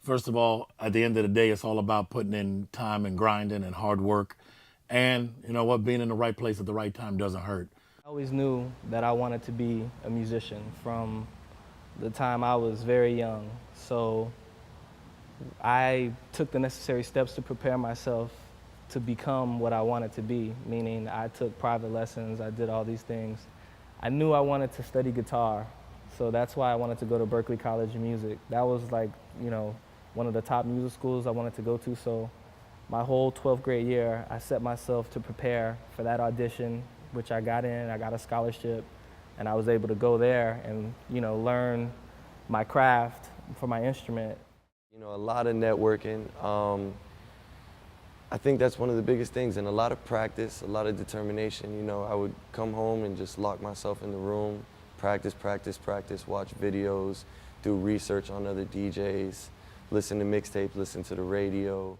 First of all, at the end of the day, it's all about putting in time and grinding and hard work. And you know what, being in the right place at the right time doesn't hurt. I always knew that I wanted to be a musician from the time I was very young. So I took the necessary steps to prepare myself to become what I wanted to be, meaning I took private lessons, I did all these things. I knew I wanted to study guitar, so that's why I wanted to go to Berklee College of Music. That was like, you know, one of the top music schools I wanted to go to, so my whole 12th grade year, I set myself to prepare for that audition, which I got in, I got a scholarship, and I was able to go there and, you know, learn my craft for my instrument. You know, a lot of networking. I think that's one of the biggest things, and a lot of practice, a lot of determination. You know, I would come home and just lock myself in the room, practice, practice, practice, watch videos, do research on other DJs, listen to mixtapes, listen to the radio.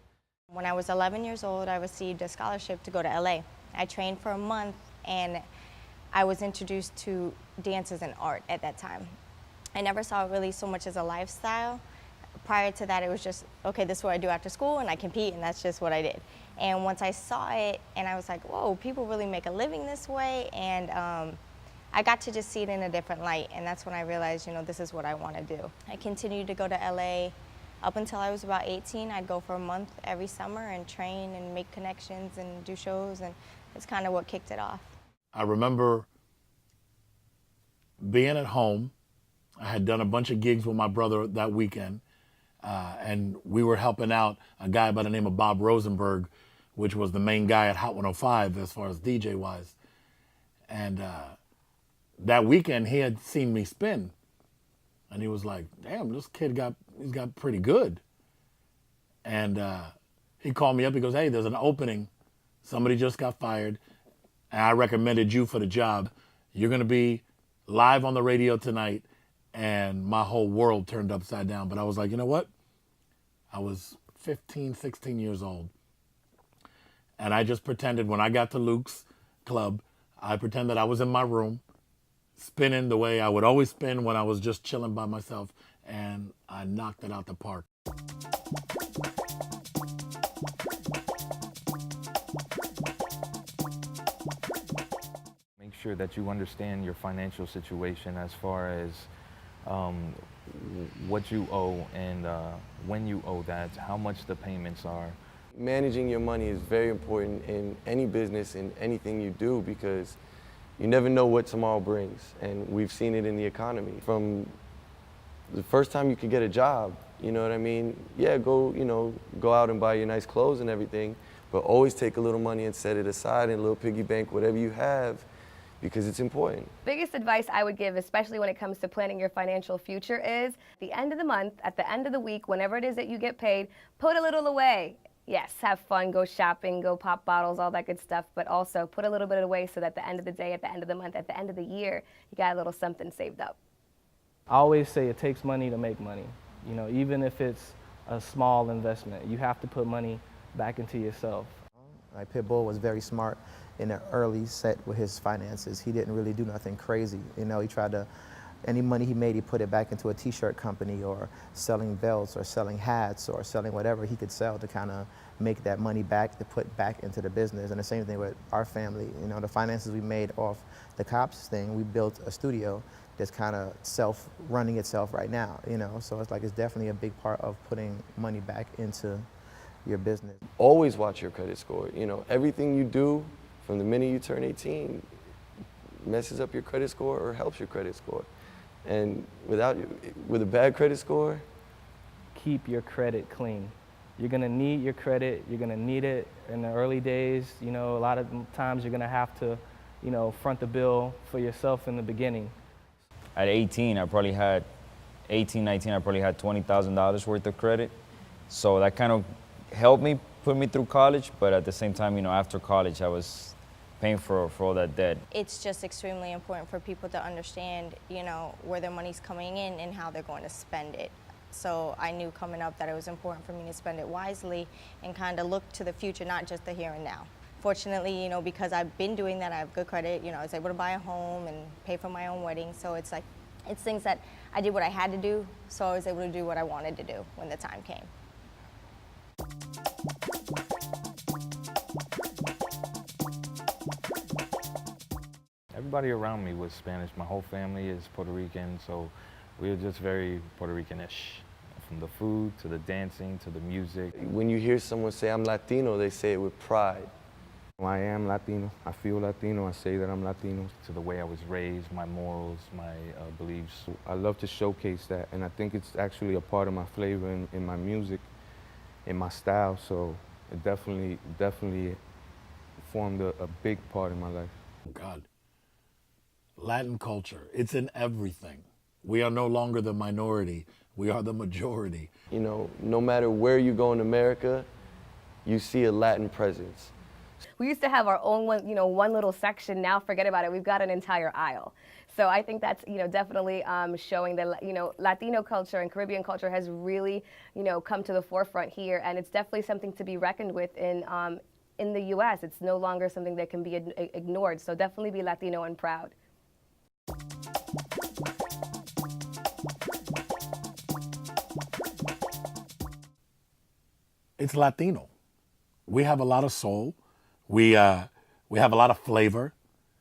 When I was 11 years old, I received a scholarship to go to LA. I trained for a month, and I was introduced to dances and art at that time. I never saw it really so much as a lifestyle. Prior to that, it was just, okay, this is what I do after school, and I compete, and that's just what I did. And once I saw it, and I was like, whoa, people really make a living this way, and I got to just see it in a different light, and that's when I realized, you know, this is what I want to do. I continued to go to LA up until I was about 18. I'd go for a month every summer and train and make connections and do shows, and it's kind of what kicked it off. I remember being at home. I had done a bunch of gigs with my brother that weekend, and we were helping out a guy by the name of Bob Rosenberg, which was the main guy at Hot 105 as far as DJ-wise. And that weekend, he had seen me spin, and he was like, damn, this kid he's got pretty good. And he called me up, he goes, hey, there's an opening. Somebody just got fired, and I recommended you for the job. You're gonna be live on the radio tonight. And my whole world turned upside down. But I was like, you know what? I was 15, 16 years old. And I just pretended when I got to Luke's club, I pretended I was in my room, spinning the way I would always spin when I was just chilling by myself. And I knocked it out the park. Make sure that you understand your financial situation as far as what you owe and when you owe that, how much the payments are. Managing your money is very important in any business, in anything you do, because you never know what tomorrow brings. And we've seen it in the economy. From the first time you could get a job, you know what I mean? Yeah, go out and buy your nice clothes and everything, but always take a little money and set it aside in a little piggy bank, whatever you have, because it's important. Biggest advice I would give, especially when it comes to planning your financial future, is at the end of the month, at the end of the week, whenever it is that you get paid, put a little away. Yes, have fun, go shopping, go pop bottles, all that good stuff, but also put a little bit away so that at the end of the day, at the end of the month, at the end of the year, you got a little something saved up. I always say it takes money to make money. You know, even if it's a small investment, you have to put money back into yourself. Like Pitbull was very smart in the early set with his finances. He didn't really do nothing crazy. You know, he tried to, any money he made, he put it back into a t-shirt company or selling belts or selling hats or selling whatever he could sell to kind of make that money back to put back into the business. And the same thing with our family. You know, the finances we made off the Cops thing, we built a studio that's kind of self-running itself right now, you know? So it's like, it's definitely a big part of putting money back into your business. Always watch your credit score. You know, everything you do from the minute you turn 18 messes up your credit score or helps your credit score. And with a bad credit score, keep your credit clean. You're gonna need your credit, you're gonna need it in the early days. You know, a lot of times you're gonna have to, you know, front the bill for yourself in the beginning. At 18, I probably had, 18, 19, I probably had $20,000 worth of credit. So that kind of helped me, put me through college, but at the same time, you know, after college, I was paying for all that debt. It's just extremely important for people to understand, you know, where their money's coming in and how they're going to spend it. So I knew coming up that it was important for me to spend it wisely and kind of look to the future, not just the here and now. Fortunately, you know, because I've been doing that, I have good credit, you know, I was able to buy a home and pay for my own wedding. So it's like It's things that I did what I had to do, so I was able to do what I wanted to do when the time came. Everybody around me was Spanish. My whole family is Puerto Rican, so we were just very Puerto Rican-ish. From the food, to the dancing, to the music. When you hear someone say, I'm Latino, they say it with pride. I am Latino. I feel Latino. I say that I'm Latino. To the way I was raised, my morals, my beliefs. I love to showcase that, and I think it's actually a part of my flavor in my music, in my style, so it definitely formed a big part in my life. God. Latin culture, it's in everything. We are no longer the minority, we are the majority. You know, no matter where you go in America, you see a Latin presence. We used to have our own one little section. Now forget about it. We've got an entire aisle. So I think that's, definitely showing that, Latino culture and Caribbean culture has really, come to the forefront here. And it's definitely something to be reckoned with in the U.S. It's no longer something that can be ignored. So definitely be Latino and proud. It's Latino. We have a lot of soul. We have a lot of flavor.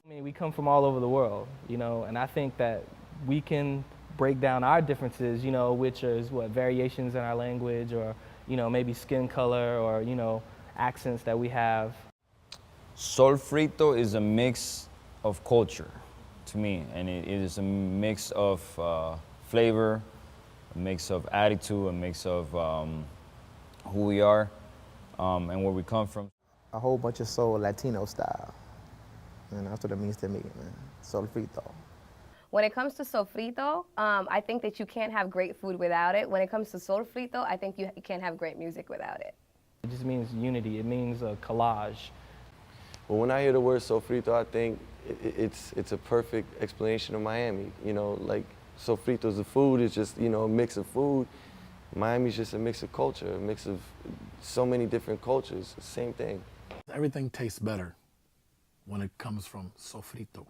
I mean, we come from all over the world, and I think that we can break down our differences, which is variations in our language or, maybe skin color or, accents that we have. Solfrito is a mix of culture to me, and it is a mix of flavor, a mix of attitude, a mix of who we are and where we come from. A whole bunch of soul Latino style. And that's what it means to me, man. Solfrito. When it comes to sofrito, I think that you can't have great food without it. When it comes to solfrito, I think you can't have great music without it. It just means unity. It means a collage. But when I hear the word sofrito, I think it's a perfect explanation of Miami. Like sofrito's the food, it's just, a mix of food. Miami's just a mix of culture, a mix of so many different cultures, same thing. Everything tastes better when it comes from sofrito.